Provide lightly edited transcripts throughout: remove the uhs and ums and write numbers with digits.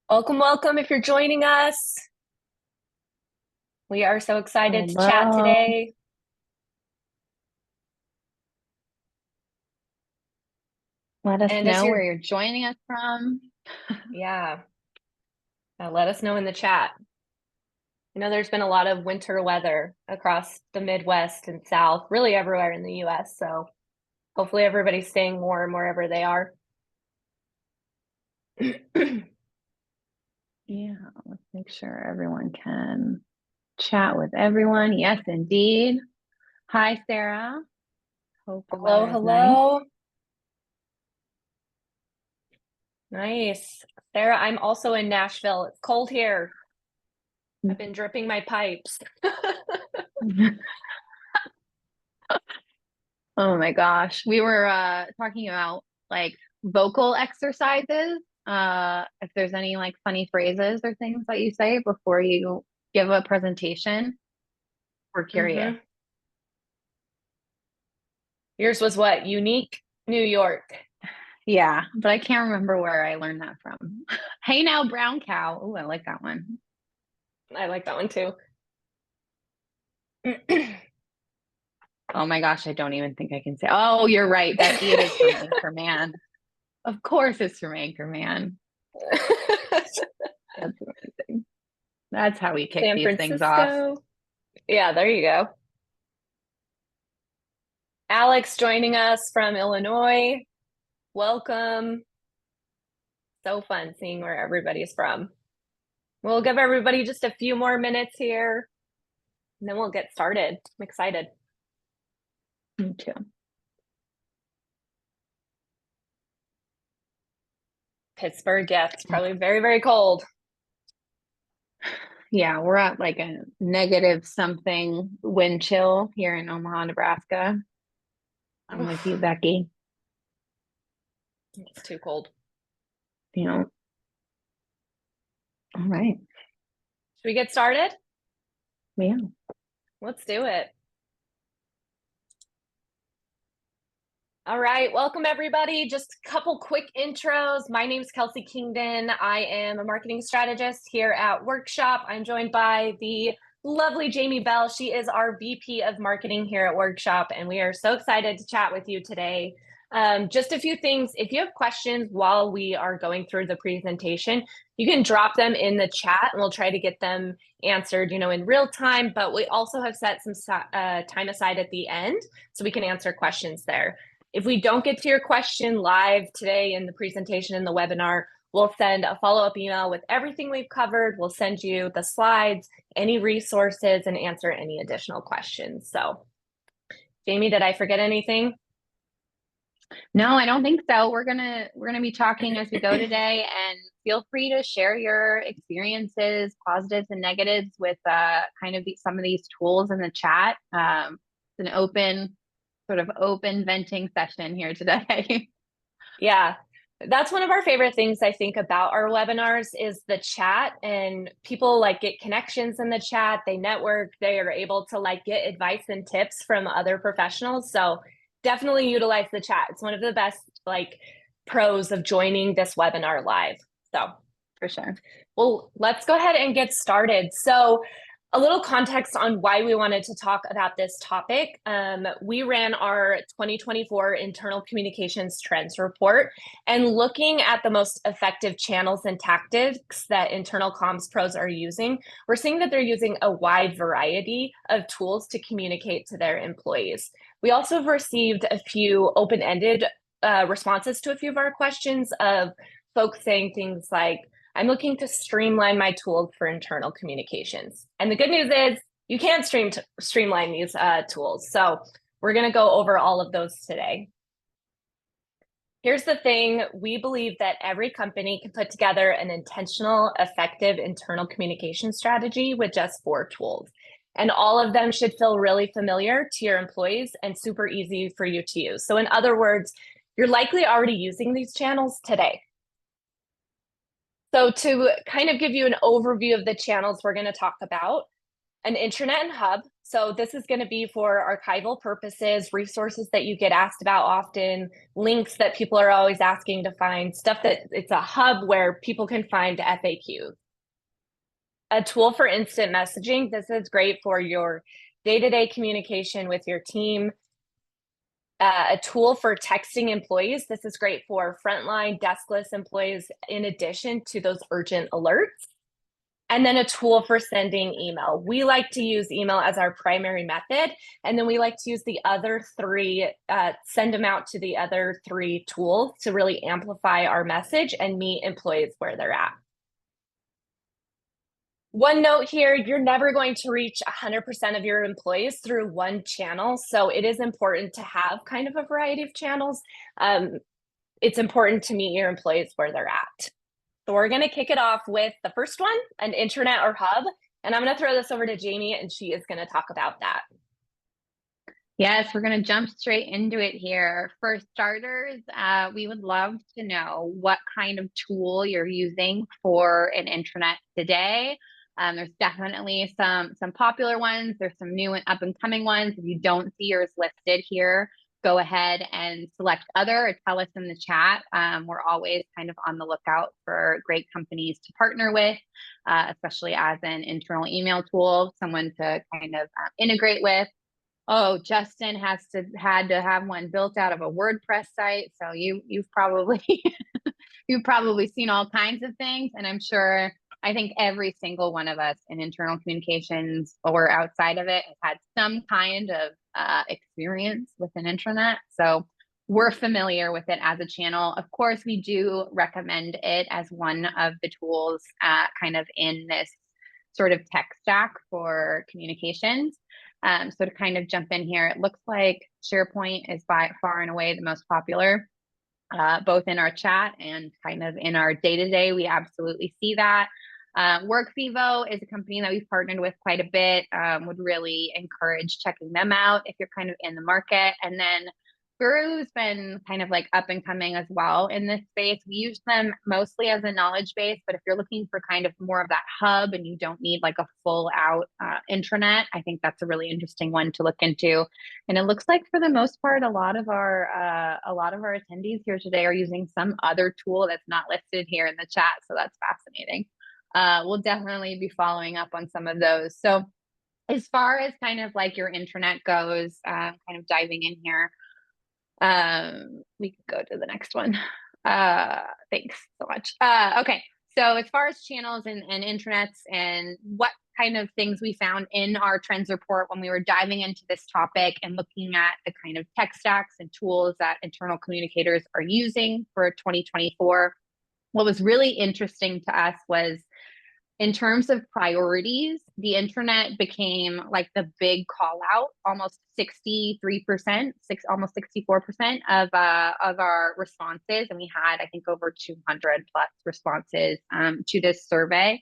Welcome, welcome. If you're joining us, we are so excited to chat Hello. today. Let us And as know you're, where you're joining us from. yeah, let us know in the chat. I know there's been a lot of winter weather across the Midwest and South, really everywhere in the US. So hopefully everybody's staying warm wherever they are. Yeah, let's make sure everyone can chat with everyone. Yes, indeed. Hi, Sarah. Hope the Hello, weather is nice. hello. Nice. Sarah, I'm also in Nashville. It's cold here. I've been dripping my pipes. Oh my gosh. We were talking about like vocal exercises. If there's any like funny phrases or things that you say before you give a presentation, we're curious. hmm Yours was what? Unique New York. Yeah, but I can't remember where I learned that from. Hey now, brown cow. Oh, I like that one. I like that one too. Oh my gosh, I don't even think I can say. Oh, you're right, Becky. It is from Anchorman. Of course, it's from Anchorman. That's amazing. That's how we kick San these things off. Francisco. Yeah, there you go. Alex joining us from Illinois. Welcome. So fun seeing where everybody's from. We'll give everybody just a few more minutes here and then we'll get started. I'm excited. Me too. Pittsburgh, yeah, it's probably very, very cold. Yeah, we're at like a negative something wind chill here in Omaha, Nebraska. I'm with you, Oof, Becky. it's too cold. You know, all right. Should we get started? Yeah. Let's do it. All right, welcome everybody. Just a couple quick intros. My name is Kelsey Kingdon. I am a marketing strategist here at Workshop. I'm joined by the lovely Jamie Bell. She is our VP of Marketing here at Workshop, and we are so excited to chat with you today. Just a few things. If you have questions while we are going through the presentation, you can drop them in the chat and we'll try to get them answered, in real time. But we also have set some time aside at the end so we can answer questions there. If we don't get to your question live today in the presentation in the webinar, we'll send a follow-up email with everything we've covered. We'll send you the slides, any resources, and answer any additional questions. So, Jamie, did I forget anything? No, I don't think so. We're gonna be talking as we go today, and feel free to share your experiences, positives and negatives, with kind of some of these tools in the chat. It's an open venting session here today. Yeah, that's one of our favorite things I think about our webinars is the chat, and people like get connections in the chat, they network, they are able to like get advice and tips from other professionals. So definitely utilize the chat. It's one of the best like pros of joining this webinar live. So For sure. well, let's go ahead and get started. So, a little context on why we wanted to talk about this topic. We ran our 2024 internal communications trends report, and looking at the most effective channels and tactics that internal comms pros are using, we're seeing that they're using a wide variety of tools to communicate to their employees. We also have received a few open-ended responses to a few of our questions of folks saying things like, I'm looking to streamline my tools for internal communications. And the good news is you can streamline these tools. So we're going to go over all of those today. Here's the thing. We believe that every company can put together an intentional, effective internal communication strategy with just 4 tools. And all of them should feel really familiar to your employees and super easy for you to use. So in other words, you're likely already using these channels today. So to kind of give you an overview of the channels we're going to talk about, An intranet and hub. So this is going to be for archival purposes, resources that you get asked about often, links that people are always asking to find, stuff that it's a hub where people can find FAQs. A tool for instant messaging. This is great for your day-to-day communication with your team. A tool for texting employees. This is great for frontline deskless employees in addition to those urgent alerts. And then a tool for sending email. We like to use email as our primary method. And then we like to use the other three, send them out to the other three tools to really amplify our message and meet employees where they're at. One note here, you're never going to reach 100% of your employees through one channel. So it is important to have kind of a variety of channels. It's important to meet your employees where they're at. So we're going to kick it off with the first one, an intranet or hub. And I'm going to throw this over to Jamie, and she is going to talk about that. Yes, we're going to jump straight into it here. For starters, we would love to know what kind of tool you're using for an intranet today. There's definitely some popular ones. There's some new and up and coming ones. If you don't see yours listed here, go ahead and select other or tell us in the chat. We're always kind of on the lookout for great companies to partner with, especially as an internal email tool, someone to kind of integrate with. Oh, Justin had to have one built out of a WordPress site. So you've probably you've probably seen all kinds of things, and I'm sure I think every single one of us in internal communications or outside of it has had some kind of experience with an intranet. So we're familiar with it as a channel. Of course, we do recommend it as one of the tools kind of in this sort of tech stack for communications. So to kind of jump in here, it looks like SharePoint is by far and away the most popular, both in our chat and kind of in our day-to-day. We absolutely see that. WorkVivo is a company that we've partnered with quite a bit. Would really encourage checking them out if you're kind of in the market. And then Guru's been kind of like up and coming as well in this space. We use them mostly as a knowledge base, but if you're looking for kind of more of that hub and you don't need like a full out intranet, I think that's a really interesting one to look into. And it looks like for the most part, a lot of our attendees here today are using some other tool that's not listed here in the chat. So that's fascinating. We'll definitely be following up on some of those. So as far as kind of like your intranet goes, kind of diving in here, we can go to the next one. Thanks so much. Okay, so as far as channels and intranets and what kind of things we found in our trends report when we were diving into this topic and looking at the kind of tech stacks and tools that internal communicators are using for 2024, what was really interesting to us was in terms of priorities, the intranet became like the big call out, almost 63%, almost 64% of our responses. And we had, I think, over 200 plus responses to this survey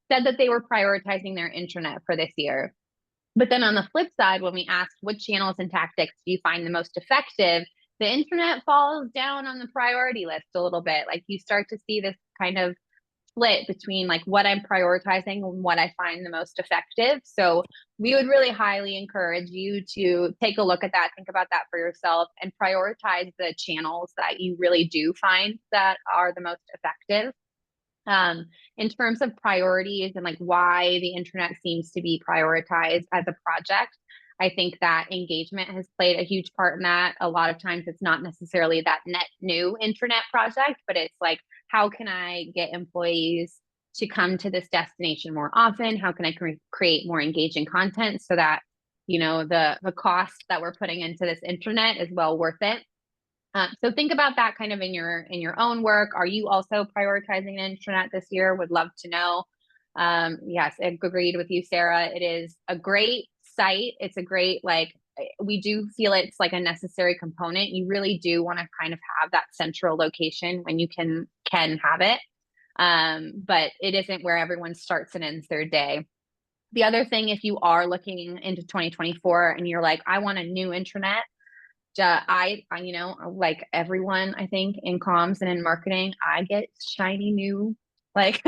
said that they were prioritizing their intranet for this year. But then on the flip side, when we asked what channels and tactics do you find the most effective, the intranet falls down on the priority list a little bit. Like you start to see this kind of split between like what I'm prioritizing and what I find the most effective. So we would really highly encourage you to take a look at that, think about that for yourself, and prioritize the channels that you really do find that are the most effective. In terms of priorities and like why the internet seems to be prioritized as a project, I think that engagement has played a huge part in that. A lot of times it's not necessarily that net new internet project, but it's like, how can I get employees to come to this destination more often? How can I create more engaging content so that, you know, the cost that we're putting into this internet is well worth it? So think about that kind of in your own work. Are you also prioritizing an intranet this year? Would love to know. Yes, I agreed with you, Sarah. It is a great site. It's a great, like, we do feel it's like a necessary component. You really do want to kind of have that central location when you can have it. But it isn't where everyone starts and ends their day. The other thing, if you are looking into 2024 and you're like, I want a new intranet, I, you know, like everyone, I think in comms and in marketing, I get shiny new, like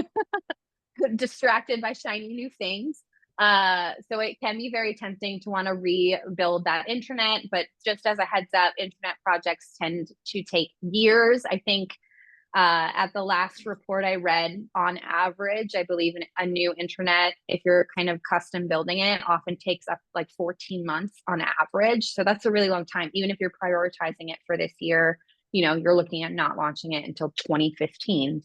distracted by shiny new things. So it can be very tempting to want to rebuild that intranet, but just as a heads up, internet projects tend to take years. I think at the last report I read, on average, I believe a new intranet, if you're kind of custom building it, often takes up like 14 months on average. So that's a really long time. Even if you're prioritizing it for this year, you're looking at not launching it until 2015.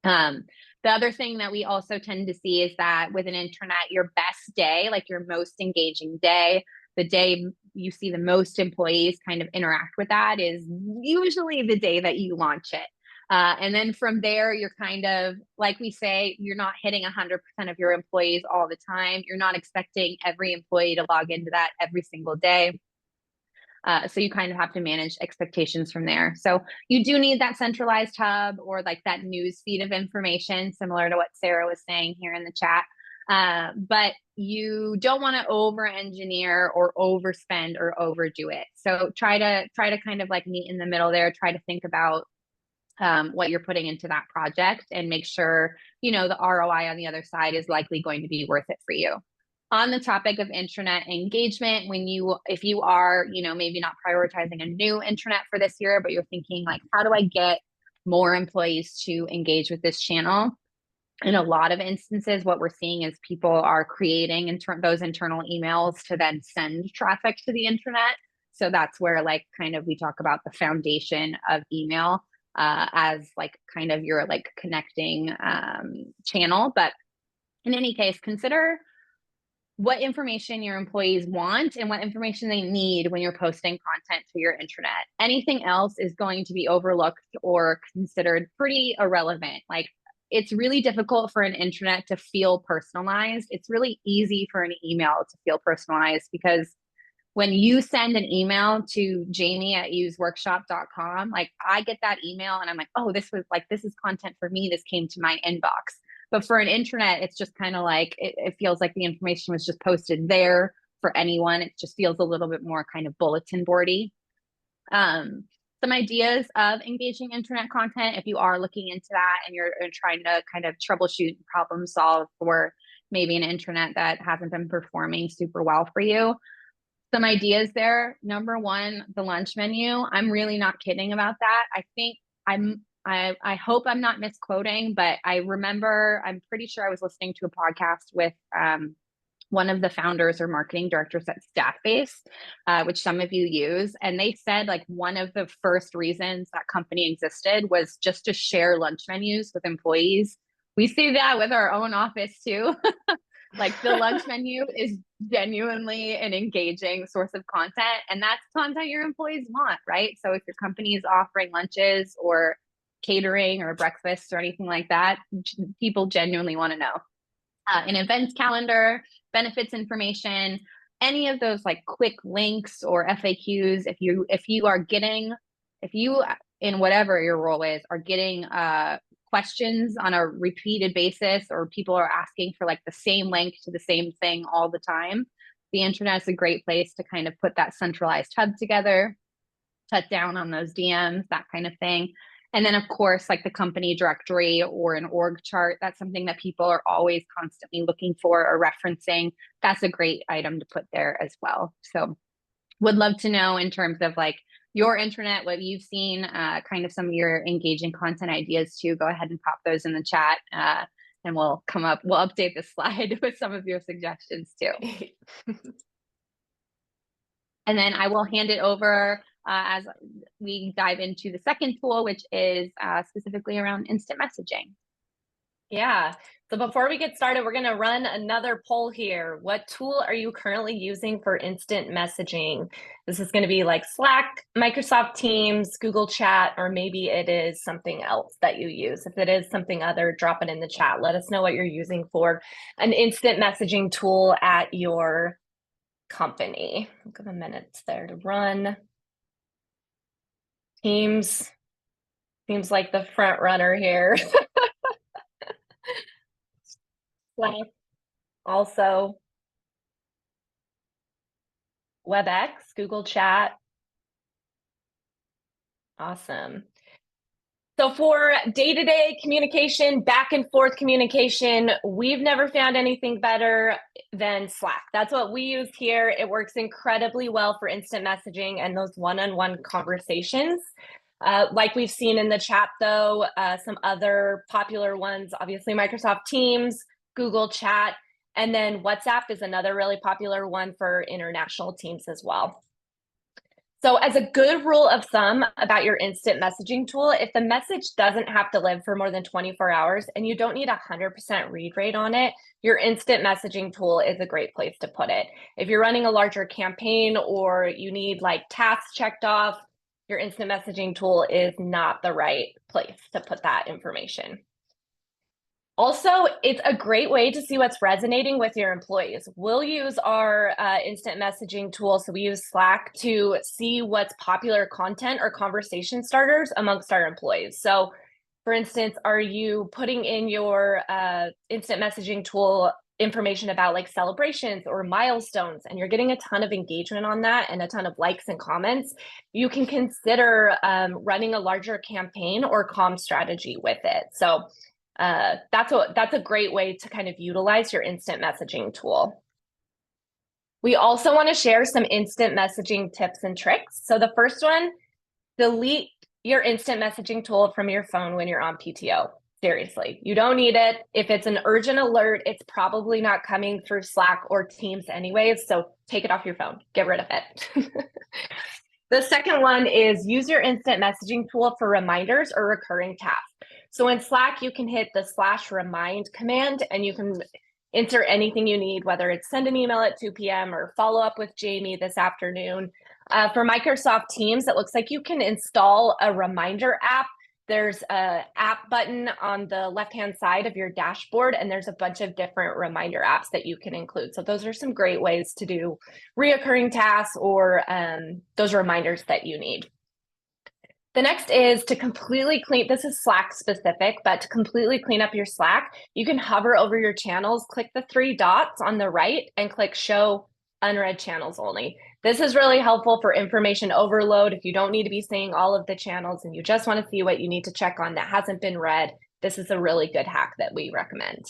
The other thing that we also tend to see is that with an intranet, your best day, like your most engaging day, the day you see the most employees kind of interact with that, is usually the day that you launch it. And then from there, you're kind of, like we say, you're not hitting 100% of your employees all the time. You're not expecting every employee to log into that every single day. So you kind of have to manage expectations from there. So you do need that centralized hub or like that news feed of information, similar to what Sarah was saying here in the chat. But you don't want to over engineer or overspend or overdo it. So try to kind of like meet in the middle there. Try to think about what you're putting into that project and make sure, the ROI on the other side is likely going to be worth it for you. On the topic of intranet engagement, if you are, maybe not prioritizing a new intranet for this year, but you're thinking like, how do I get more employees to engage with this channel? In a lot of instances, what we're seeing is people are creating those internal emails to then send traffic to the intranet. So that's where like kind of we talk about the foundation of email as like kind of your like connecting channel. But in any case, consider what information your employees want and what information they need when you're posting content to your intranet. Anything else is going to be overlooked or considered pretty irrelevant. Like, it's really difficult for an intranet to feel personalized. It's really easy for an email to feel personalized, because when you send an email to jamie@useworkshop.com, like I get that email and I'm like, oh, this is content for me. This came to my inbox. But for an intranet, it's just kind of like, it feels like the information was just posted there for anyone. It just feels a little bit more kind of bulletin boardy. Some ideas of engaging internet content, if you are looking into that and you're trying to kind of troubleshoot and problem solve for maybe an intranet that hasn't been performing super well for you. Some ideas there. Number one, the lunch menu. I'm really not kidding about that. I think I hope I'm not misquoting, but I'm pretty sure I was listening to a podcast with one of the founders or marketing directors at Staffbase, which some of you use. And they said like one of the first reasons that company existed was just to share lunch menus with employees. We see that with our own office too. Like the lunch menu is genuinely an engaging source of content, and that's content your employees want, right? So if your company is offering lunches or catering or breakfast or anything like that, people genuinely want to know. An events calendar, benefits information, any of those like quick links or FAQs. If you in whatever your role is are getting questions on a repeated basis, or people are asking for like the same link to the same thing all the time, the internet is a great place to kind of put that centralized hub together, cut down on those DMs, that kind of thing. And then of course, like the company directory or an org chart, that's something that people are always constantly looking for or referencing. That's a great item to put there as well. So would love to know in terms of like your intranet, what you've seen, kind of some of your engaging content ideas too. Go ahead and pop those in the chat, and we'll update this slide with some of your suggestions too. And then I will hand it over as we dive into the second tool, which is specifically around instant messaging. Yeah. So before we get started, we're going to run another poll here. What tool are you currently using for instant messaging? This is going to be like Slack, Microsoft Teams, Google Chat, or maybe it is something else that you use. If it is something other, drop it in the chat. Let us know what you're using for an instant messaging tool at your company. I'll give a minute there to run. Teams seems like the front runner here. Slack, also WebEx, Google Chat. Awesome. So for day-to-day communication, back and forth communication, we've never found anything better than Slack. That's what we use here. It works incredibly well for instant messaging and those one-on-one conversations. Like we've seen in the chat, though, some other popular ones, obviously Microsoft Teams, Google Chat, and then WhatsApp is another really popular one for international teams as well. So as a good rule of thumb about your instant messaging tool, if the message doesn't have to live for more than 24 hours and you don't need 100% read rate on it, your instant messaging tool is a great place to put it. If you're running a larger campaign or you need like tasks checked off, your instant messaging tool is not the right place to put that information. Also, it's a great way to see what's resonating with your employees. We'll use our instant messaging tool. So we use Slack to see what's popular content or conversation starters amongst our employees. So for instance, are you putting in your instant messaging tool information about like celebrations or milestones, and you're getting a ton of engagement on that and a ton of likes and comments, you can consider running a larger campaign or comm strategy with it. So that's a great way to kind of utilize your instant messaging tool. We also want to share some instant messaging tips and tricks. So the first one, delete your instant messaging tool from your phone when you're on PTO. Seriously, you don't need it. If it's an urgent alert, it's probably not coming through Slack or Teams anyways, so take it off your phone, get rid of it. The second one is use your instant messaging tool for reminders or recurring tasks. So in Slack, you can hit the /remind command and you can insert anything you need, whether it's send an email at 2 p.m. or follow up with Jamie this afternoon. For Microsoft Teams, it looks like you can install a reminder app. There's an app button on the left-hand side of your dashboard, and there's a bunch of different reminder apps that you can include. So those are some great ways to do reoccurring tasks or those reminders that you need. The next is to completely clean, this is Slack specific, but to completely clean up your Slack, you can hover over your channels, click the 3 dots on the right and click show unread channels only. This is really helpful for information overload. If you don't need to be seeing all of the channels and you just want to see what you need to check on that hasn't been read, this is a really good hack that we recommend.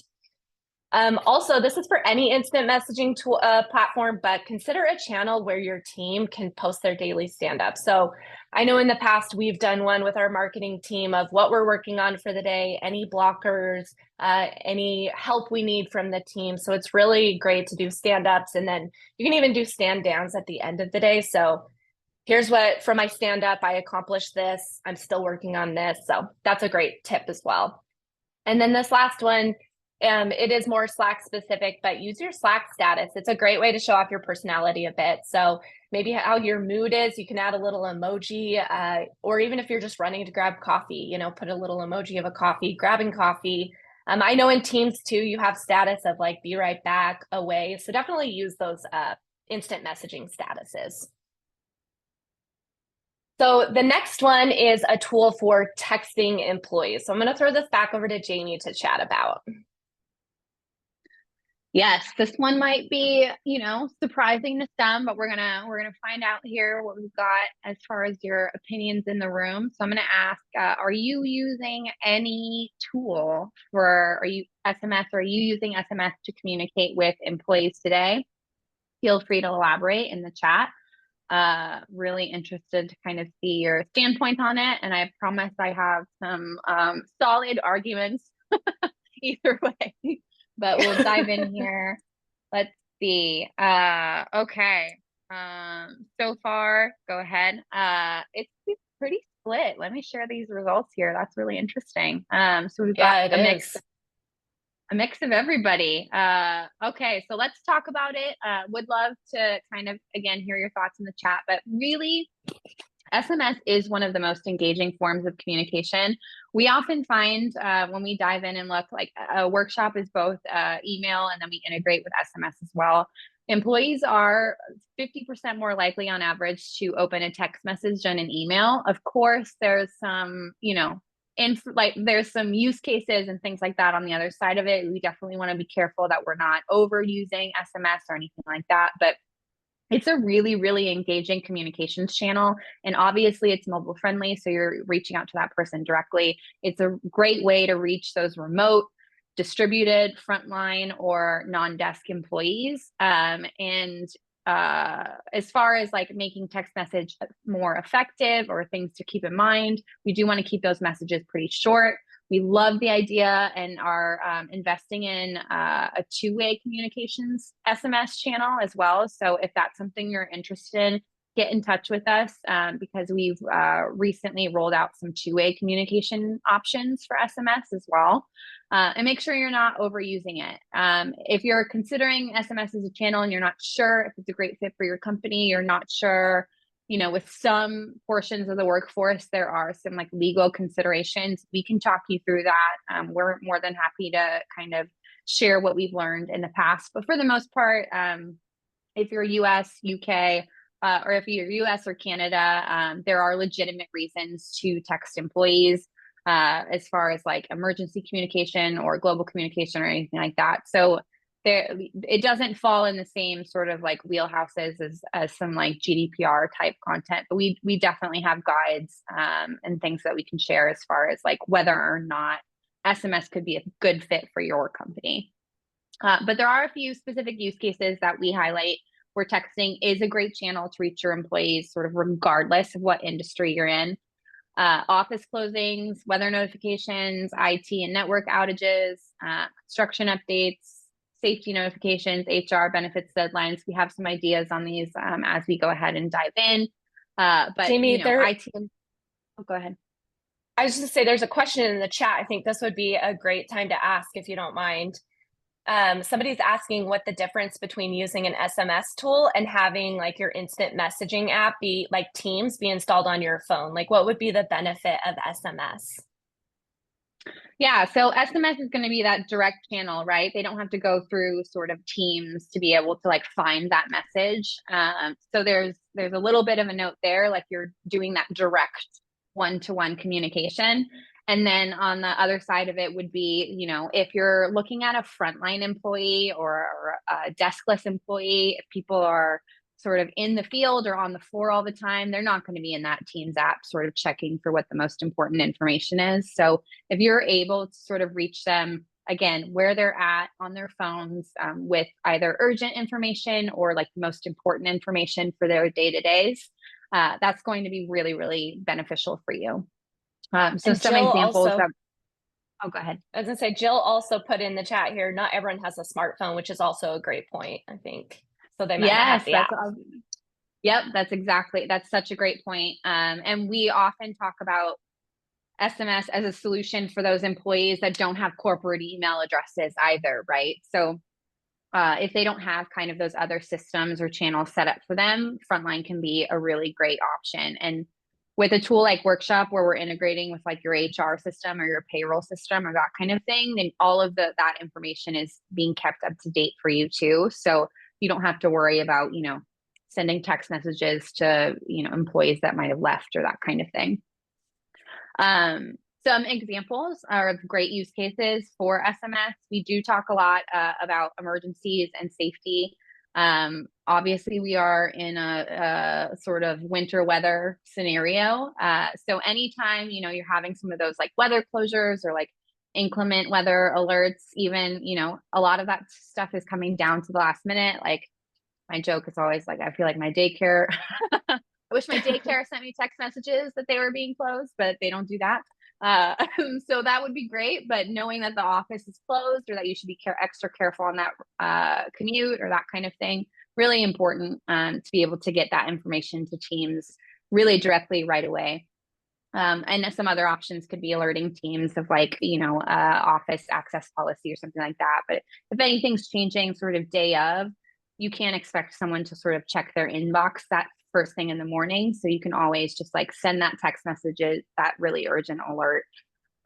Also, this is for any instant messaging tool, platform, but consider a channel where your team can post their daily stand-up. So I know in the past we've done one with our marketing team of what we're working on for the day, any blockers, any help we need from the team. So it's really great to do stand-ups, and then you can even do stand-downs at the end of the day. So here's what, from my stand-up, I accomplished this. I'm still working on this. So that's a great tip as well. And then this last one, it is more Slack specific, but use your Slack status. It's a great way to show off your personality a bit. So maybe how your mood is, you can add a little emoji, or even if you're just running to grab coffee, you know, put a little emoji of a coffee, grabbing coffee. I know in Teams too, you have status of like, be right back, away. So definitely use those instant messaging statuses. So the next one is a tool for texting employees. So I'm going to throw this back over to Jamie to chat about. Yes, this one might be, you know, surprising to some, but we're gonna find out here what we've got as far as your opinions in the room. So I'm gonna ask, are you using any tool for, are you SMS, or are you using SMS to communicate with employees today? Feel free to elaborate in the chat. Really interested to kind of see your standpoint on it, and I promise I have some solid arguments either way. But we'll dive in here. Let's see. Okay. So far, go ahead. It's pretty split. Let me share these results here. That's really interesting. So we've got a mix of everybody. Okay, so let's talk about it. Would love to kind of, again, hear your thoughts in the chat, but really, SMS is one of the most engaging forms of communication. We often find when we dive in and look, like a workshop is both email and then we integrate with SMS as well. Employees are 50% more likely on average to open a text message than an email. Of course, there's some, you know, there's some use cases and things like that on the other side of it. We definitely want to be careful that we're not overusing SMS or anything like that. But It's a really, really engaging communications channel. And obviously it's mobile friendly. So you're reaching out to that person directly. It's a great way to reach those remote, distributed, frontline, or non-desk employees. And as far as like making text message more effective or things to keep in mind, we do want to keep those messages pretty short. We love the idea and are investing in a two-way communications SMS channel as well. So if that's something you're interested in, get in touch with us because we've recently rolled out some two-way communication options for SMS as well. And make sure you're not overusing it. If you're considering SMS as a channel and you're not sure if it's a great fit for your company, you're not sure, with some portions of the workforce, there are some like legal considerations. We can talk you through that. We're more than happy to kind of share what we've learned in the past. But for the most part, if you're US, UK, or if you're US or Canada, there are legitimate reasons to text employees as far as like emergency communication or global communication or anything like that. So it doesn't fall in the same sort of like wheelhouses as some like GDPR type content, but we definitely have guides and things that we can share as far as like whether or not SMS could be a good fit for your company. But there are a few specific use cases that we highlight where texting is a great channel to reach your employees, sort of regardless of what industry you're in. Office closings, weather notifications, IT and network outages, construction updates, safety notifications, HR benefits deadlines. We have some ideas on these as we go ahead and dive in. But Jamie, IT. Oh, go ahead. I was just gonna say there's a question in the chat. I think this would be a great time to ask if you don't mind. Somebody's asking what the difference between using an SMS tool and having like your instant messaging app be like Teams be installed on your phone. Like what would be the benefit of SMS? Yeah, so SMS is going to be that direct channel, right? They don't have to go through sort of Teams to be able to like find that message. So there's a little bit of a note there, like you're doing that direct one-to-one communication. And then on the other side of it would be, if you're looking at a frontline employee or a deskless employee, if people are sort of in the field or on the floor all the time, they're not going to be in that Teams app sort of checking for what the most important information is. So if you're able to sort of reach them again where they're at on their phones with either urgent information or like most important information for their day-to-days, that's going to be really, really beneficial for you. So And some Jill examples also, oh, go ahead. I was gonna say, Jill also put in the chat here, not everyone has a smartphone, which is also a great point, I think. So they might not have Yes, the app. yep, that's such a great point. And we often talk about SMS as a solution for those employees that don't have corporate email addresses either, right? So if they don't have kind of those other systems or channels set up for them, Frontline can be a really great option. And with a tool like Workshop, where we're integrating with like your HR system or your payroll system or that kind of thing, then all of that information is being kept up to date for you too. So you don't have to worry about, sending text messages to, employees that might have left or that kind of thing. Some examples are of great use cases for SMS. We do talk a lot about emergencies and safety. Obviously, we are in a sort of winter weather scenario. So anytime, you're having some of those like weather closures or like inclement weather alerts, even, a lot of that stuff is coming down to the last minute. Like my joke is always like, I feel like my daycare, I wish my daycare sent me text messages that they were being closed, but they don't do that. So that would be great. But knowing that the office is closed or that you should be extra careful on that commute or that kind of thing, really important to be able to get that information to teams really directly right away. And some other options could be alerting teams of like, office access policy or something like that. But if anything's changing sort of day of, you can't expect someone to sort of check their inbox that first thing in the morning. So you can always just like send that text message, that really urgent alert.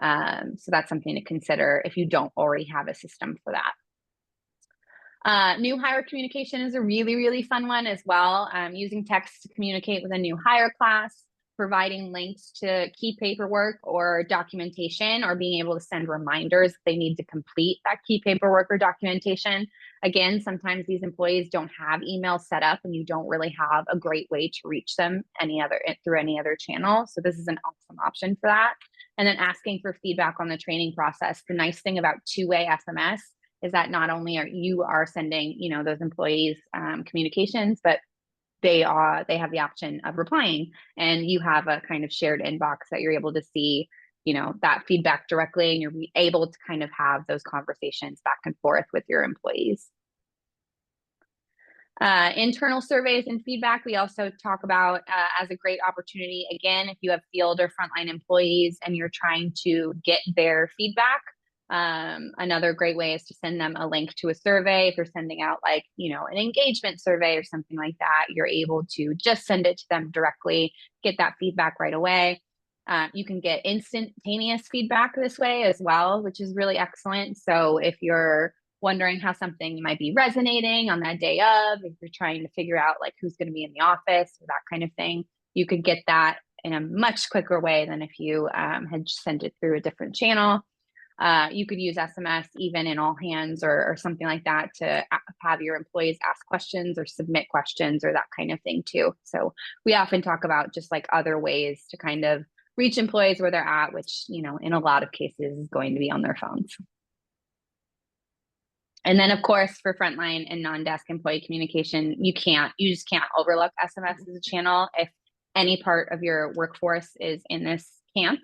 So that's something to consider if you don't already have a system for that. New hire communication is a really, really fun one as well. Using text to communicate with a new hire class. providing links to key paperwork or documentation, or being able to send reminders if they need to complete that key paperwork or documentation. Again, sometimes these employees don't have email set up and you don't really have a great way to reach them through any other channel. So this is an awesome option for that. And then asking for feedback on the training process. The nice thing about two-way SMS is that not only are you sending, those employees communications, but they have the option of replying, and you have a kind of shared inbox that you're able to see, that feedback directly, and you're able to kind of have those conversations back and forth with your employees. Internal surveys and feedback, we also talk about as a great opportunity. Again, if you have field or frontline employees and you're trying to get their feedback, another great way is to send them a link to a survey. If you're sending out an engagement survey or something like that, you're able to just send it to them directly, get that feedback right away. You can get instantaneous feedback this way as well, which is really excellent. So if you're wondering how something might be resonating on that day of, if you're trying to figure out who's going to be in the office or that kind of thing, you could get that in a much quicker way than if you had sent it through a different channel. You could use SMS even in all hands or something like that to have your employees ask questions or submit questions or that kind of thing too. So we often talk about just other ways to kind of reach employees where they're at, which, in a lot of cases is going to be on their phones. And then of course, for frontline and non-desk employee communication, you just can't overlook SMS as a channel if any part of your workforce is in this camp.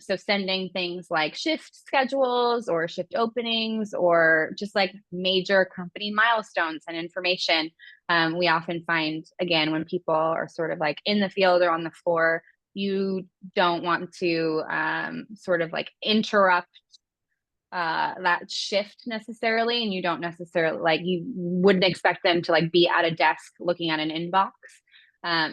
So sending things like shift schedules or shift openings or just major company milestones and information. We often find, again, when people are sort of in the field or on the floor, you don't want to interrupt that shift necessarily, and you don't necessarily you wouldn't expect them to be at a desk looking at an inbox.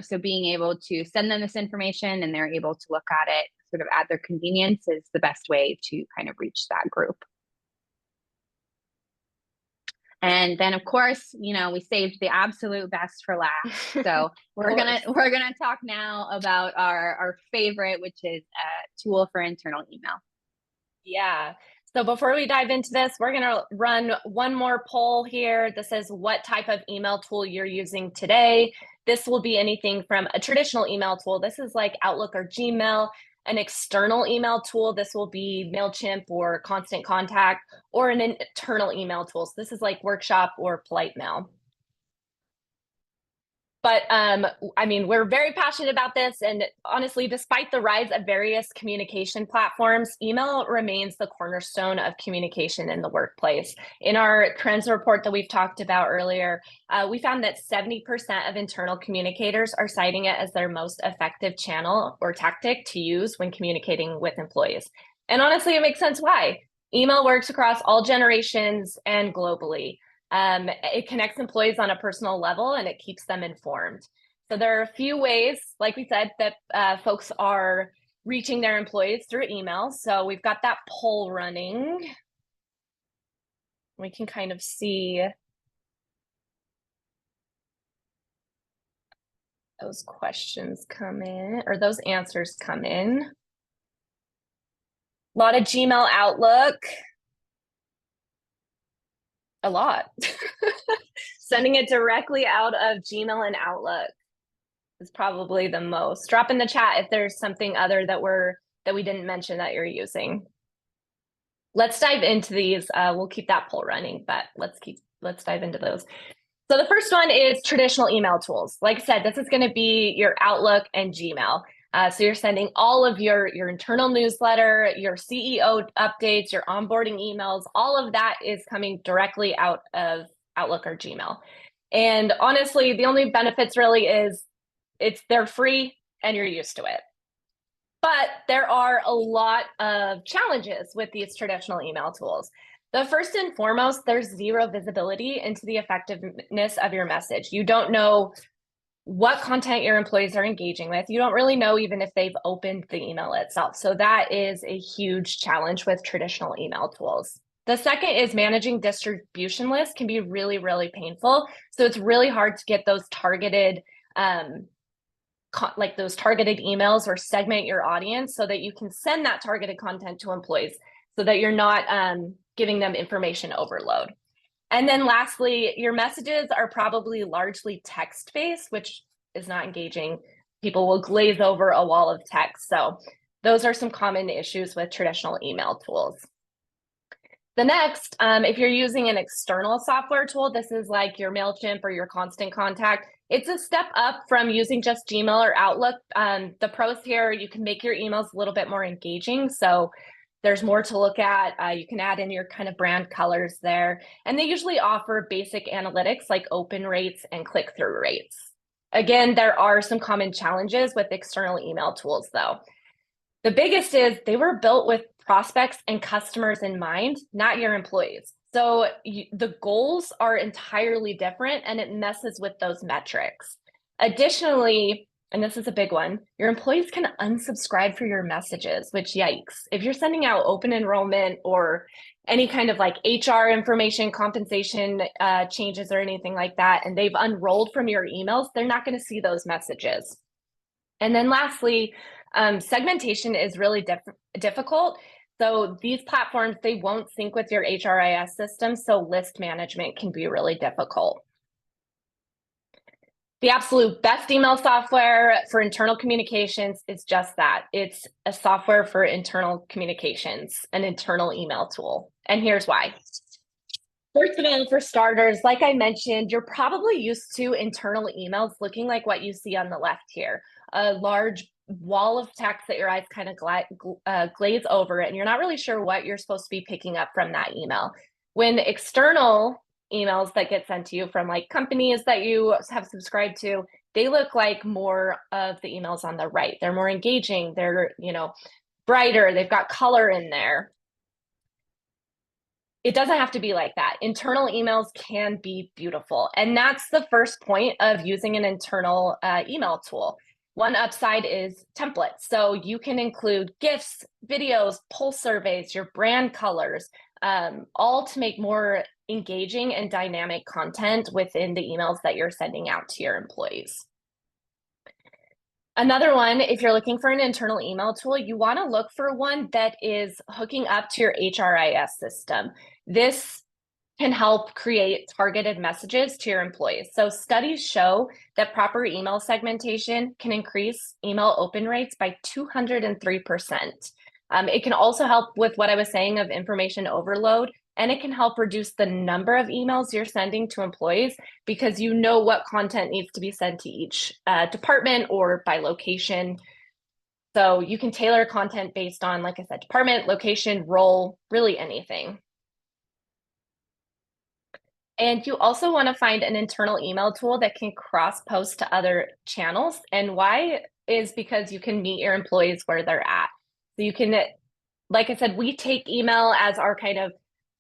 So being able to send them this information and they're able to look at it sort of at their convenience is the best way to kind of reach that group. And then of course, we saved the absolute best for last. So we're gonna talk now about our favorite, which is a tool for internal email. Yeah. So before we dive into this, we're going to run one more poll here. This is what type of email tool you're using today. This will be anything from a traditional email tool. This is like Outlook or Gmail. An external email tool. This will be MailChimp or Constant Contact, or an internal email tool. So this is like Workshop or Polite Mail. But we're very passionate about this. And honestly, despite the rise of various communication platforms, email remains the cornerstone of communication in the workplace. In our trends report that we've talked about earlier, we found that 70% of internal communicators are citing it as their most effective channel or tactic to use when communicating with employees. And honestly, it makes sense why. Email works across all generations and globally. It connects employees on a personal level and it keeps them informed. So there are a few ways, like we said, that folks are reaching their employees through email. So we've got that poll running. We can kind of see those questions come in, or those answers come in. A lot of Gmail, Outlook. A lot. Sending it directly out of Gmail and Outlook is probably the most. Drop in the chat if there's something other that we didn't mention that you're using. Let's dive into these. We'll keep that poll running, but let's dive into those. So the first one is traditional email tools. Like I said, this is going to be your Outlook and Gmail. So you're sending all of your internal newsletter, your CEO updates, your onboarding emails, all of that is coming directly out of Outlook or Gmail. And honestly, the only benefits really is they're free and you're used to it. But there are a lot of challenges with these traditional email tools. The first and foremost, there's zero visibility into the effectiveness of your message. You don't know what content your employees are engaging with. You don't really know even if they've opened the email itself. So that is a huge challenge with traditional email tools. The second is managing distribution lists can be really, really painful. So it's really hard to get those targeted like those targeted emails or segment your audience so that you can send that targeted content to employees so that you're not giving them information overload. And then lastly, your messages are probably largely text-based, which is not engaging. People will glaze over a wall of text. So those are some common issues with traditional email tools. The next, if you're using an external software tool, this is like your MailChimp or your Constant Contact. It's a step up from using just Gmail or Outlook. The pros here, you can make your emails a little bit more engaging. So there's more to look at. You can add in your kind of brand colors there. And they usually offer basic analytics like open rates and click-through rates. Again, there are some common challenges with external email tools though. The biggest is they were built with prospects and customers in mind, not your employees. So the goals are entirely different and it messes with those metrics. Additionally, and this is a big one, your employees can unsubscribe for your messages, which yikes. If you're sending out open enrollment or any kind of like HR information, compensation changes or anything like that, and they've unrolled from your emails, they're not going to see those messages. And then lastly, segmentation is really difficult. So these platforms, they won't sync with your HRIS system, so list management can be really difficult. The absolute best email software for internal communications is just that. It's a software for internal communications, an internal email tool. And here's why. First of all, for starters, like I mentioned, you're probably used to internal emails looking like what you see on the left here, a large wall of text that your eyes kind of glaze over, and you're not really sure what you're supposed to be picking up from that email. When external emails that get sent to you from like companies that you have subscribed to, they look like more of the emails on the right. They're more engaging, they're, brighter, they've got color in there. It doesn't have to be like that. Internal emails can be beautiful. And that's the first point of using an internal email tool. One upside is templates. So you can include GIFs, videos, pulse surveys, your brand colors, all to make more engaging and dynamic content within the emails that you're sending out to your employees. Another one, if you're looking for an internal email tool, you want to look for one that is hooking up to your HRIS system. This can help create targeted messages to your employees. So studies show that proper email segmentation can increase email open rates by 203%. It can also help with what I was saying of information overload, and it can help reduce the number of emails you're sending to employees because you know what content needs to be sent to each department or by location. So you can tailor content based on, like I said, department, location, role, really anything. And you also want to find an internal email tool that can cross-post to other channels. And why is because you can meet your employees where they're at. So you can, like I said, we take email as our kind of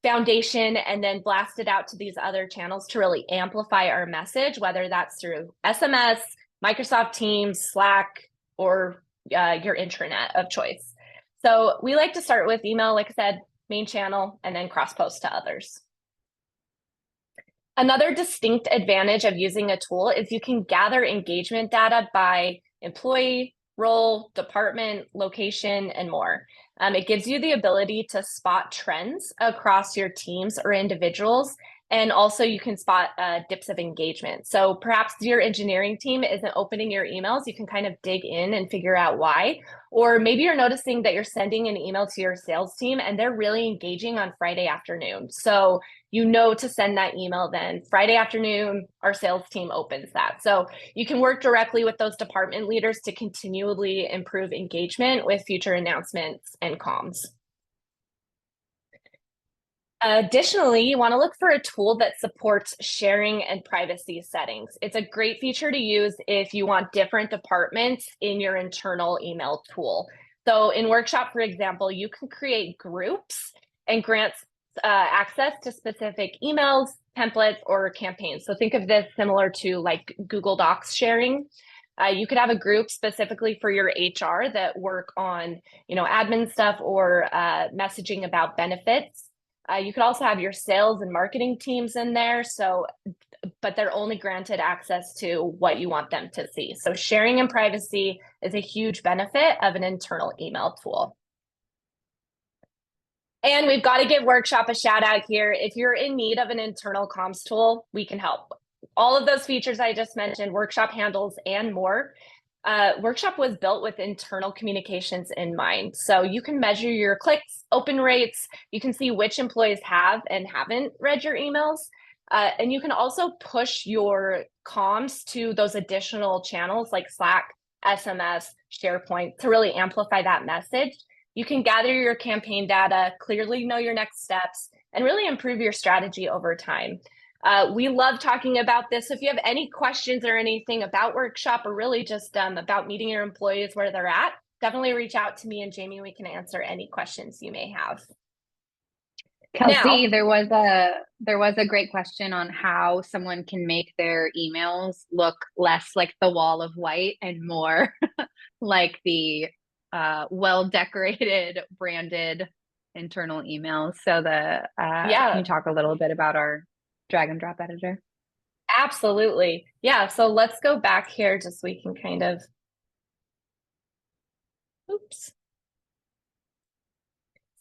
foundation and then blast it out to these other channels to really amplify our message, whether that's through SMS, Microsoft Teams, Slack, or your intranet of choice. So we like to start with email, like I said, main channel, and then cross-post to others. Another distinct advantage of using a tool is you can gather engagement data by employee, role, department, location, and more. It gives you the ability to spot trends across your teams or individuals, and also you can spot dips of engagement. So perhaps your engineering team isn't opening your emails, you can kind of dig in and figure out why. Or maybe you're noticing that you're sending an email to your sales team and they're really engaging on Friday afternoon. So you know to send that email then. Friday afternoon, our sales team opens that. So you can work directly with those department leaders to continually improve engagement with future announcements and comms. Additionally, you want to look for a tool that supports sharing and privacy settings. It's a great feature to use if you want different departments in your internal email tool. So in Workshop, for example, you can create groups and grant access to specific emails, templates, or campaigns. So think of this similar to like Google Docs sharing. You could have a group specifically for your HR that work on, admin stuff or messaging about benefits. You could also have your sales and marketing teams in there. So but they're only granted access to what you want them to see. So sharing and privacy is a huge benefit of an internal email tool. And we've got to give Workshop a shout out here. If you're in need of an internal comms tool, we can help. All of those features I just mentioned, Workshop handles and more. Workshop was built with internal communications in mind. So you can measure your clicks, open rates. You can see which employees have and haven't read your emails. And you can also push your comms to those additional channels like Slack, SMS, SharePoint to really amplify that message. You can gather your campaign data, clearly know your next steps, and really improve your strategy over time. We love talking about this. If you have any questions or anything about Workshop or really just about meeting your employees where they're at, definitely reach out to me and Jamie. We can answer any questions you may have. Kelsey, there was a great question on how someone can make their emails look less like the wall of white and more like the well-decorated, branded internal emails. So can you talk a little bit about our drag and drop editor? Absolutely. Yeah. So let's go back here just so we can kind of, oops.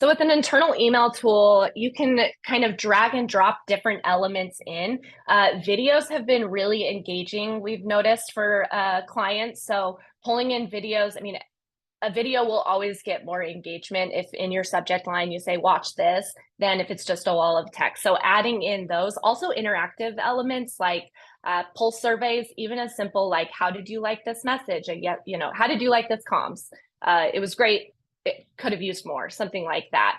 So with an internal email tool, you can kind of drag and drop different elements in. Videos have been really engaging, we've noticed for clients. So pulling in videos, I mean, a video will always get more engagement if in your subject line you say watch this than if it's just a wall of text. So adding in those, also interactive elements like pulse surveys, even as simple like how did you like this message, and yet how did you like this comms? It was great. It could have used more, something like that.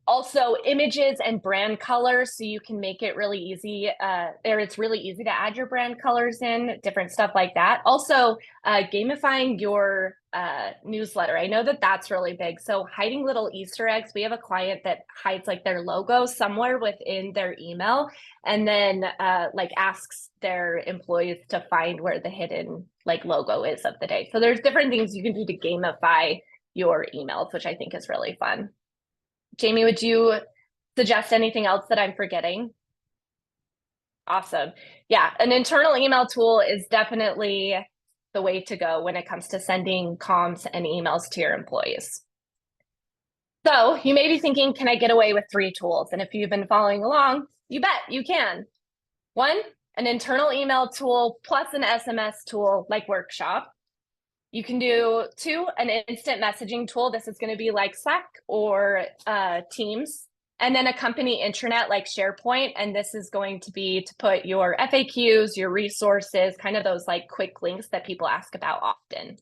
Also images and brand colors, so you can make it really easy, or it's really easy to add your brand colors in, different stuff like that. Also, gamifying your newsletter. I know that that's really big. So hiding little Easter eggs. We have a client that hides like their logo somewhere within their email, and then like asks their employees to find where the hidden like logo is of the day. So there's different things you can do to gamify your emails, which I think is really fun. Jamie, would you suggest anything else that I'm forgetting? Awesome. Yeah, an internal email tool is definitely the way to go when it comes to sending comms and emails to your employees. So you may be thinking, can I get away with 3 tools? And if you've been following along, you bet you can. 1, an internal email tool plus an SMS tool like Workshop. You can do 2, an instant messaging tool. This is going to be like Slack or Teams, and then a company intranet like SharePoint. And this is going to be to put your FAQs, your resources, kind of those like quick links that people ask about often.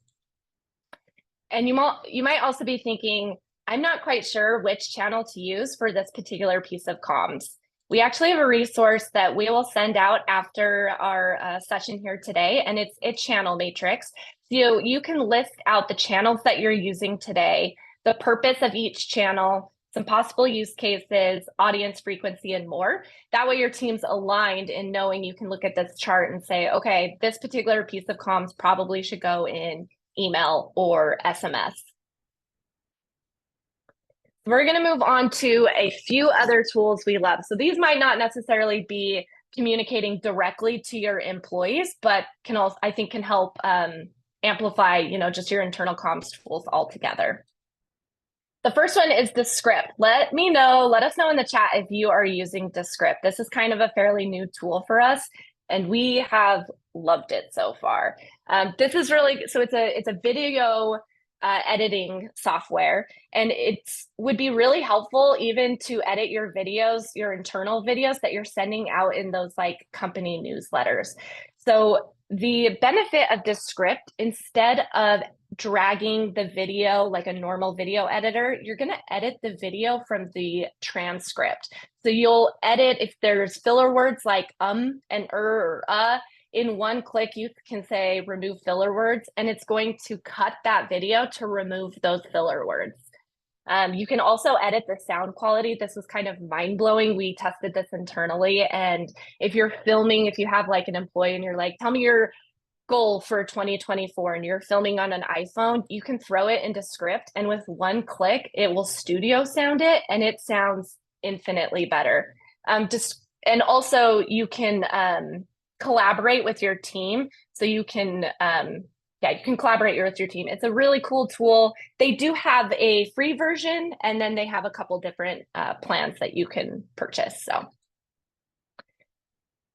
And you might also be thinking, I'm not quite sure which channel to use for this particular piece of comms. We actually have a resource that we will send out after our session here today, and it's a channel matrix. So you can list out the channels that you're using today, the purpose of each channel, some possible use cases, audience frequency, and more. That way your team's aligned in knowing you can look at this chart and say, okay, this particular piece of comms probably should go in email or SMS. We're going to move on to a few other tools we love. So these might not necessarily be communicating directly to your employees, but can also, I think, can help amplify, just your internal comms tools altogether. The first one is Descript. Let us know in the chat if you are using Descript. This is kind of a fairly new tool for us, and we have loved it so far. This is really, so it's a video editing software, and it would be really helpful even to edit your videos, your internal videos that you're sending out in those like company newsletters. So the benefit of Descript, instead of dragging the video like a normal video editor, you're going to edit the video from the transcript. So you'll edit if there's filler words like and or in one click, you can say remove filler words, and it's going to cut that video to remove those filler words. You can also edit the sound quality. This was kind of mind-blowing. We tested this internally, and if you're filming, if you have like an employee and you're like, tell me your goal for 2024, and you're filming on an iPhone, you can throw it into Script, and with one click, it will studio sound it, and it sounds infinitely better. And also you can collaborate with your team. So you can, yeah, you can collaborate with your team. It's a really cool tool. They do have a free version, and then they have a couple different plans that you can purchase. So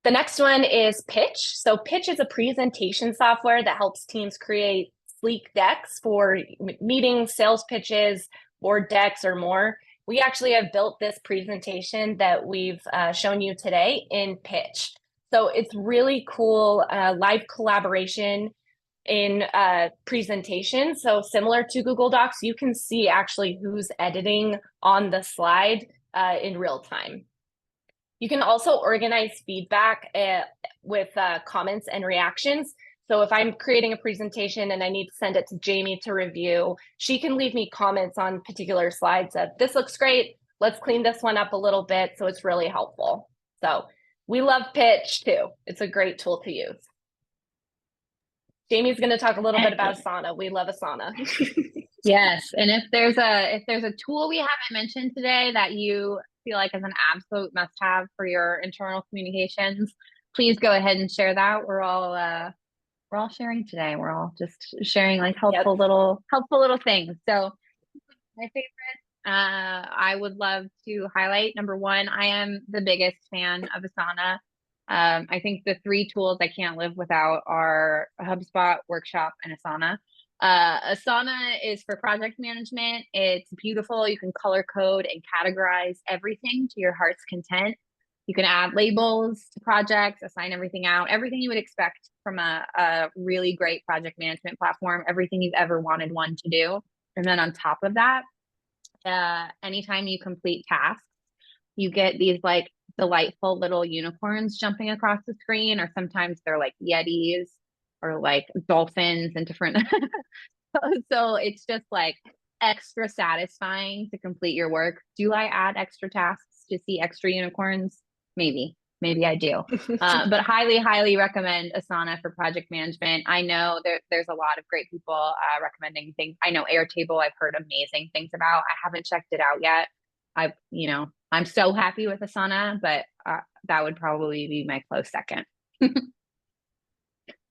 the next one is Pitch. So Pitch is a presentation software that helps teams create sleek decks for meetings, sales pitches, board decks, or more. We actually have built this presentation that we've shown you today in Pitch. So it's really cool live collaboration in presentation. So similar to Google Docs, you can see actually who's editing on the slide in real time. You can also organize feedback with comments and reactions. So if I'm creating a presentation and I need to send it to Jamie to review, she can leave me comments on particular slides of this looks great, let's clean this one up a little bit. So it's really helpful. So we love Pitch too. It's a great tool to use. Jamie's going to talk a little bit about Asana. We love Asana. Yes, and if there's a tool we haven't mentioned today that you feel like is an absolute must-have for your internal communications, please go ahead and share that. We're all sharing today. We're all just sharing like helpful little things. So my favorite, I would love to highlight number one. I am the biggest fan of Asana. I think the three tools I can't live without are HubSpot, Workshop, and Asana. Asana is for project management. It's beautiful. You can color code and categorize everything to your heart's content. You can add labels to projects, assign everything out, everything you would expect from a really great project management platform, everything you've ever wanted one to do. And then on top of that, anytime you complete tasks, you get these like delightful little unicorns jumping across the screen, or sometimes they're like yetis or like dolphins and different. So it's just like extra satisfying to complete your work. Do I add extra tasks to see extra unicorns? Maybe I do. But highly recommend Asana for project management. I know there's a lot of great people recommending things. I know Airtable, I've heard amazing things about. I haven't checked it out yet. I'm so happy with Asana, but that would probably be my close second.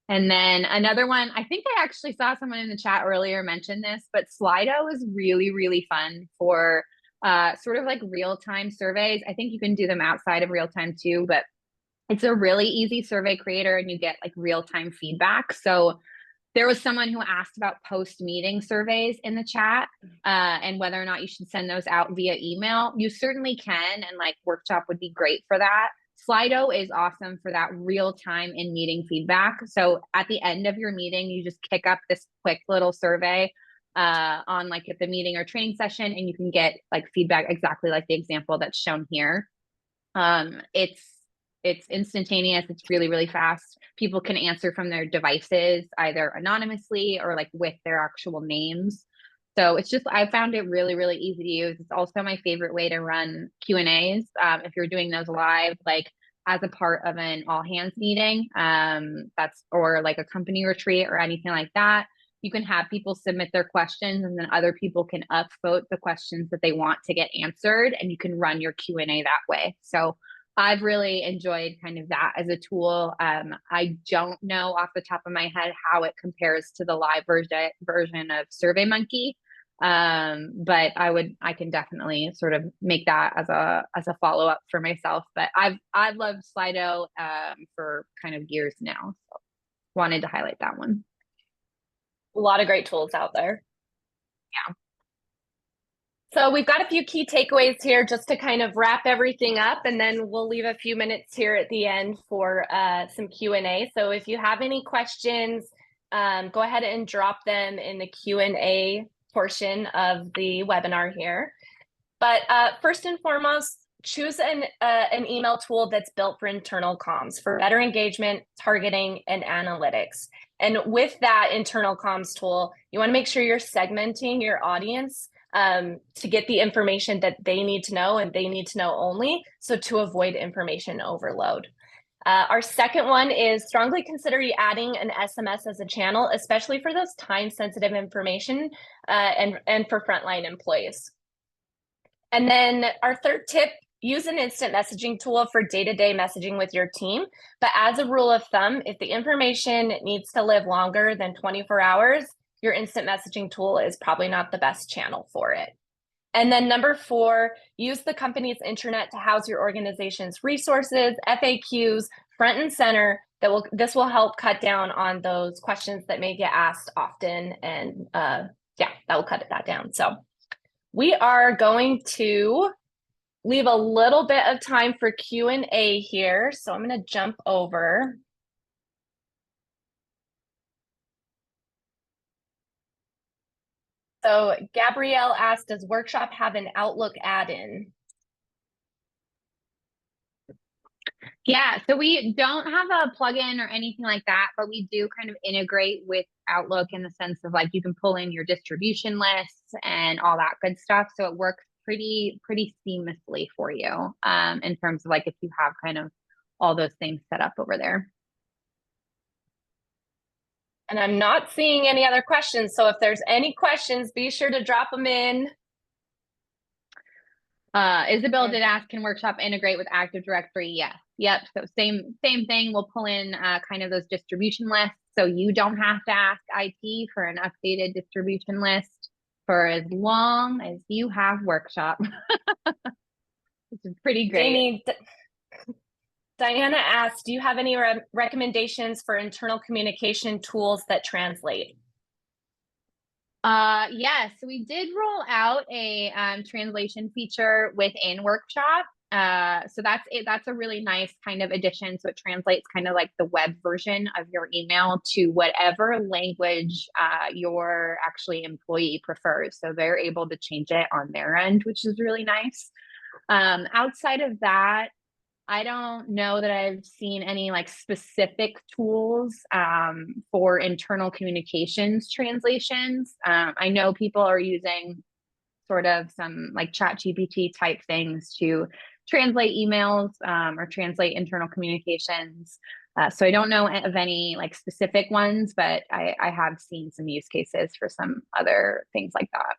And then another one, I think I actually saw someone in the chat earlier mention this, but Slido is really fun for sort of like real-time surveys. I think you can do them outside of real time too, but it's a really easy survey creator and you get like real-time feedback. So there was someone who asked about post-meeting surveys in the chat and whether or not you should send those out via email. You certainly can, and like Workshop would be great for that. Slido is awesome for that real-time in meeting feedback. So at the end of your meeting, you just kick up this quick little survey on like at the meeting or training session, and you can get like feedback exactly like the example that's shown here. It's instantaneous. It's really fast. People can answer from their devices, either anonymously or like with their actual names. So it's just, I found it really easy to use. It's also my favorite way to run Q&As. If you're doing those live, like as a part of an all hands meeting, or like a company retreat or anything like that, you can have people submit their questions and then other people can upvote the questions that they want to get answered, and you can run your Q&A that way. So I've really enjoyed kind of that as a tool. I don't know off the top of my head how it compares to the live version of SurveyMonkey, but I can definitely sort of make that as a follow up for myself. But I've loved Slido for kind of years now, so wanted to highlight that one. A lot of great tools out there. Yeah. So we've got a few key takeaways here just to kind of wrap everything up, and then we'll leave a few minutes here at the end for some Q&A. So if you have any questions, go ahead and drop them in the Q&A portion of the webinar here. But first and foremost, choose an email tool that's built for internal comms for better engagement, targeting, and analytics. And with that internal comms tool, you want to make sure you're segmenting your audience to get the information that they need to know and they need to know only, so to avoid information overload. Our second one is strongly consider adding an SMS as a channel, especially for those time-sensitive information and for frontline employees. And then our third tip use an instant messaging tool for day-to-day messaging with your team. But as a rule of thumb, if the information needs to live longer than 24 hours, your instant messaging tool is probably not the best channel for it. And then number 4, use the company's intranet to house your organization's resources, FAQs, front and center. This will help cut down on those questions that may get asked often, and yeah, that will cut that down. So we are going to leave a little bit of time for Q&A here. So I'm going to jump over. So Gabrielle asked, does Workshop have an Outlook add-in? Yeah, so we don't have a plugin or anything like that, but we do kind of integrate with Outlook in the sense of like you can pull in your distribution lists and all that good stuff. So it works pretty seamlessly for you in terms of like if you have kind of all those things set up over there. And I'm not seeing any other questions. So if there's any questions, be sure to drop them in. Isabel did ask, can Workshop integrate with Active Directory? Yes. Yep. So same thing. We'll pull in kind of those distribution lists. So you don't have to ask IT for an updated distribution list for as long as you have Workshop. Which is pretty great. Jamie, Diana asked, do you have any recommendations for internal communication tools that translate? Yes, so we did roll out a translation feature within Workshop. So that's it. That's a really nice kind of addition. So it translates kind of like the web version of your email to whatever language your actually employee prefers. So they're able to change it on their end, which is really nice. Outside of that, I don't know that I've seen any like specific tools for internal communications translations. I know people are using sort of some like ChatGPT type things to translate emails or translate internal communications. So I don't know of any like specific ones, but I have seen some use cases for some other things like that.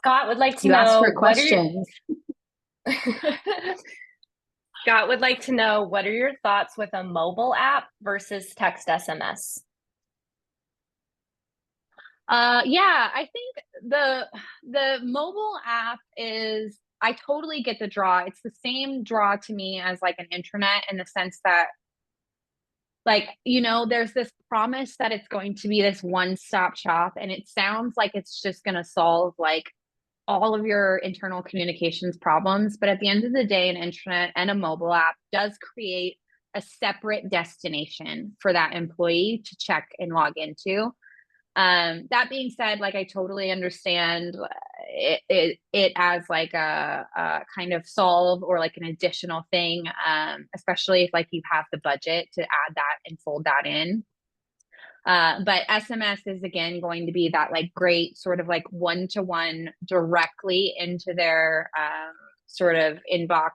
Scott would like to You know asked for questions. Scott would like to know, what are your thoughts with a mobile app versus text SMS? Yeah, I think the mobile app is, I totally get the draw. It's the same draw to me as like an intranet in the sense that like, you know, there's this promise that it's going to be this one-stop shop, and it sounds like it's just going to solve like all of your internal communications problems. But at the end of the day, an intranet and a mobile app does create a separate destination for that employee to check and log into. That being said, like I totally understand it as like a kind of solve or like an additional thing, especially if like you have the budget to add that and fold that in. But SMS is again going to be that like great sort of like one-to-one directly into their sort of inbox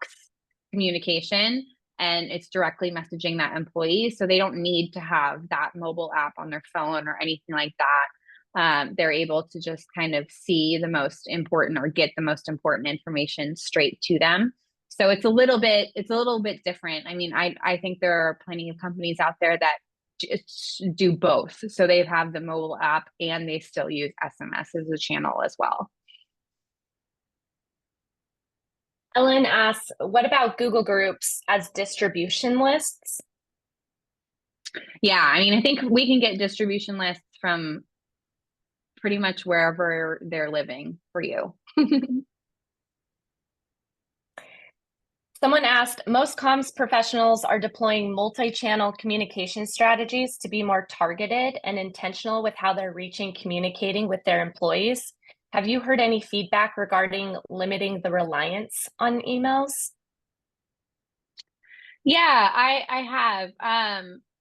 communication. And it's directly messaging that employee. So they don't need to have that mobile app on their phone or anything like that. They're able to just kind of see the most important or get the most important information straight to them. So it's a little bit different. I mean, I think there are plenty of companies out there that do both. So they have the mobile app and they still use SMS as a channel as well. Ellen asks, what about Google Groups as distribution lists? Yeah, I mean, I think we can get distribution lists from pretty much wherever they're living for you. Someone asked, most comms professionals are deploying multi-channel communication strategies to be more targeted and intentional with how they're reaching, communicating with their employees. Have you heard any feedback regarding limiting the reliance on emails? Yeah, I have.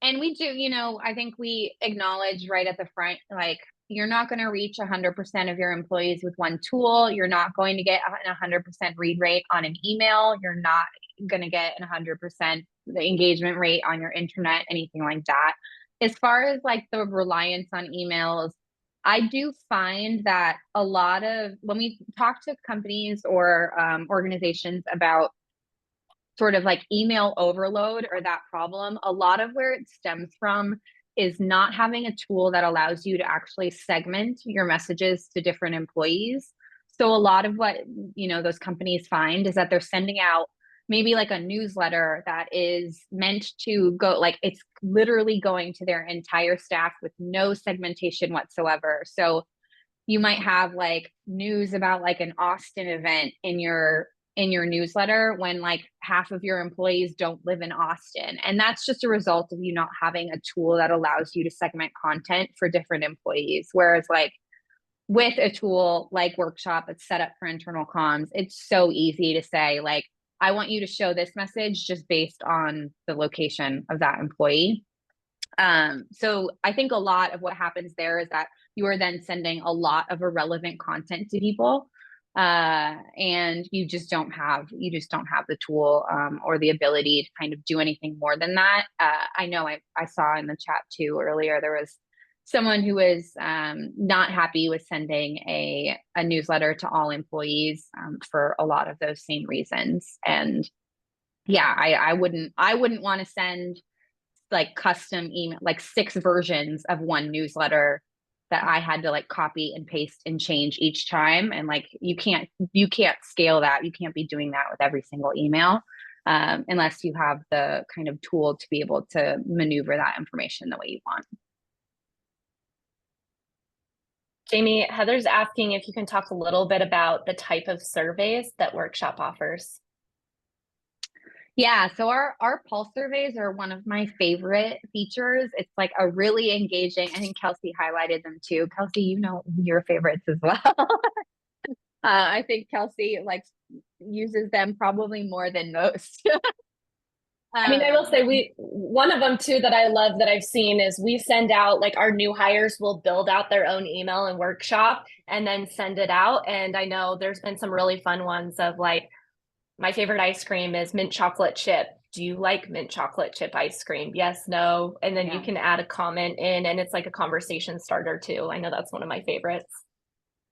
And we do, you know, I think we acknowledge right at the front, like you're not going to reach 100% of your employees with one tool. You're not going to get a 100% read rate on an email. You're not going to get 100% the engagement rate on your intranet, anything like that. As far as like the reliance on emails, I do find that a lot of when we talk to companies or organizations about sort of like email overload or that problem, a lot of where it stems from is not having a tool that allows you to actually segment your messages to different employees. So a lot of what, those companies find is that they're sending out maybe like a newsletter that is meant to go, like it's literally going to their entire staff with no segmentation whatsoever. So you might have like news about like an Austin event in your newsletter when like half of your employees don't live in Austin. And that's just a result of you not having a tool that allows you to segment content for different employees. Whereas like with a tool like Workshop that's set up for internal comms, it's so easy to say like, I want you to show this message just based on the location of that employee. So I think a lot of what happens there is that you are then sending a lot of irrelevant content to people. And you just don't have the tool or the ability to kind of do anything more than that. I know I saw in the chat too earlier, there was someone who was not happy with sending a newsletter to all employees for a lot of those same reasons. And yeah, I wouldn't want to send like custom email, like 6 versions of one newsletter that I had to like copy and paste and change each time. And like, you can't scale that. You can't be doing that with every single email unless you have the kind of tool to be able to maneuver that information the way you want. Jamie, Heather's asking if you can talk a little bit about the type of surveys that Workshop offers. Yeah, so our pulse surveys are one of my favorite features. It's like a really engaging, I think Kelsey highlighted them too. Kelsey, your favorites as well. I think Kelsey like uses them probably more than most. I mean, I will say one of them too that I love that I've seen is we send out like our new hires will build out their own email and Workshop and then send it out. And I know there's been some really fun ones of like, my favorite ice cream is mint chocolate chip. Do you like mint chocolate chip ice cream? Yes, no. And then you can add a comment in and it's like a conversation starter too. I know that's one of my favorites.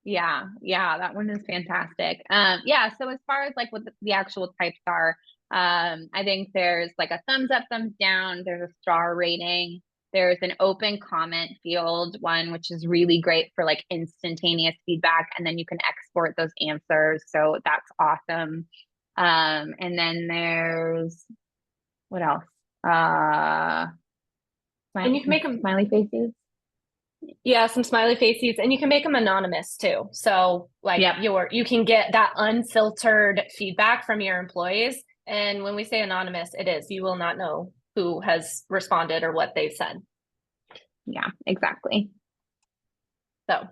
Yeah, that one is fantastic. Yeah, so as far as like what the actual types are, I think there's like a thumbs up, thumbs down, there's a star rating, there's an open comment field one, which is really great for like instantaneous feedback, and then you can export those answers. So that's awesome. And then there's what else? And you can make them smiley faces. Yeah, some smiley faces, and you can make them anonymous too. So like you can get that unfiltered feedback from your employees. And when we say anonymous, it is, you will not know who has responded or what they've said. Yeah, exactly. So.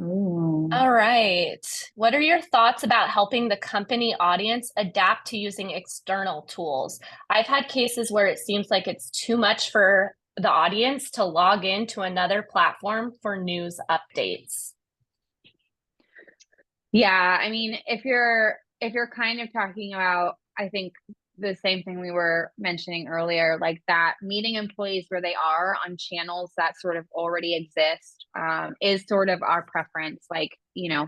Ooh. All right. What are your thoughts about helping the company audience adapt to using external tools? I've had cases where it seems like it's too much for the audience to log into another platform for news updates. Yeah, I mean, if you're kind of talking about, I think the same thing we were mentioning earlier, like that meeting employees where they are on channels that sort of already exist is sort of our preference. Like,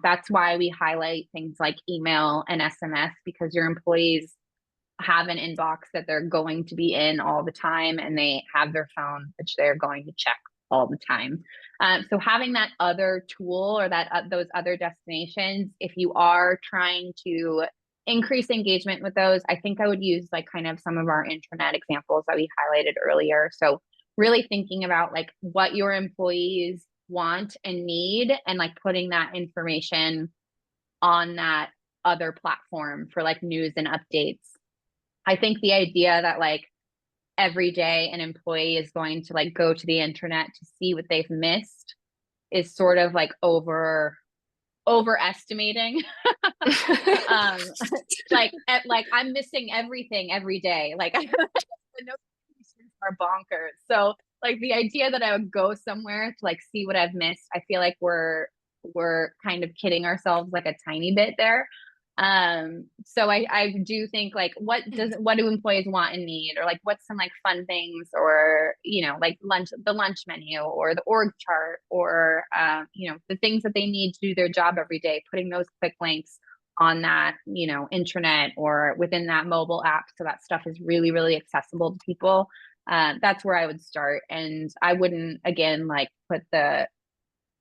that's why we highlight things like email and SMS, because your employees have an inbox that they're going to be in all the time, and they have their phone, which they're going to check all the time. So having that other tool or that those other destinations, if you are trying to increase engagement with those, I think I would use like kind of some of our intranet examples that we highlighted earlier. So really thinking about like what your employees want and need, and like putting that information on that other platform for like news and updates. I think the idea that like every day an employee is going to like go to the internet to see what they've missed is sort of like overestimating. Like I'm missing everything every day. Like the notifications are bonkers. So like the idea that I would go somewhere to like see what I've missed, I feel like we're kind of kidding ourselves like a tiny bit there. So I do think like what do employees want and need, or like what's some like fun things, or like the lunch menu or the org chart, or the things that they need to do their job every day, putting those quick links on that intranet or within that mobile app, so that stuff is really, really accessible to people. That's where I would start. And I wouldn't, again, like put the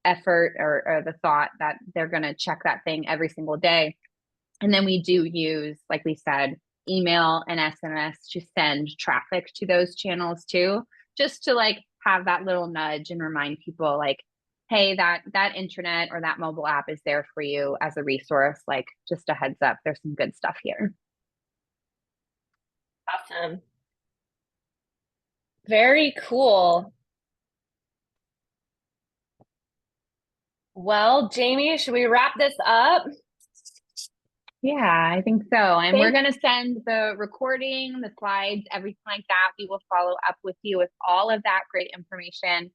effort or the thought that they're going to check that thing every single day. And then we do use, like we said, email and SMS to send traffic to those channels too, just to like have that little nudge and remind people like, hey, that intranet or that mobile app is there for you as a resource. Like, just a heads up, there's some good stuff here. Awesome. Very cool. Well, Jamie, should we wrap this up? Yeah, I think so. And we're going to send the recording, the slides, everything like that. We will follow up with you with all of that great information.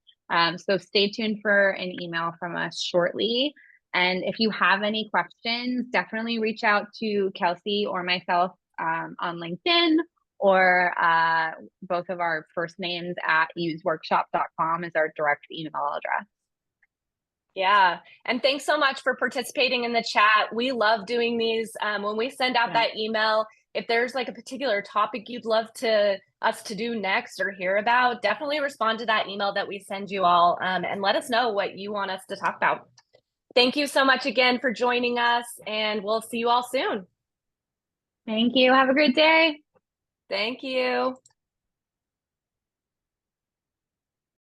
So stay tuned for an email from us shortly. And if you have any questions, definitely reach out to Kelsey or myself on LinkedIn, or both of our first names at useworkshop.com is our direct email address. Yeah. And thanks so much for participating in the chat. We love doing these. When we send out that email, if there's like a particular topic you'd love us to do next or hear about, definitely respond to that email that we send you all, and let us know what you want us to talk about. Thank you so much again for joining us, and we'll see you all soon. Thank you. Have a great day. Thank you.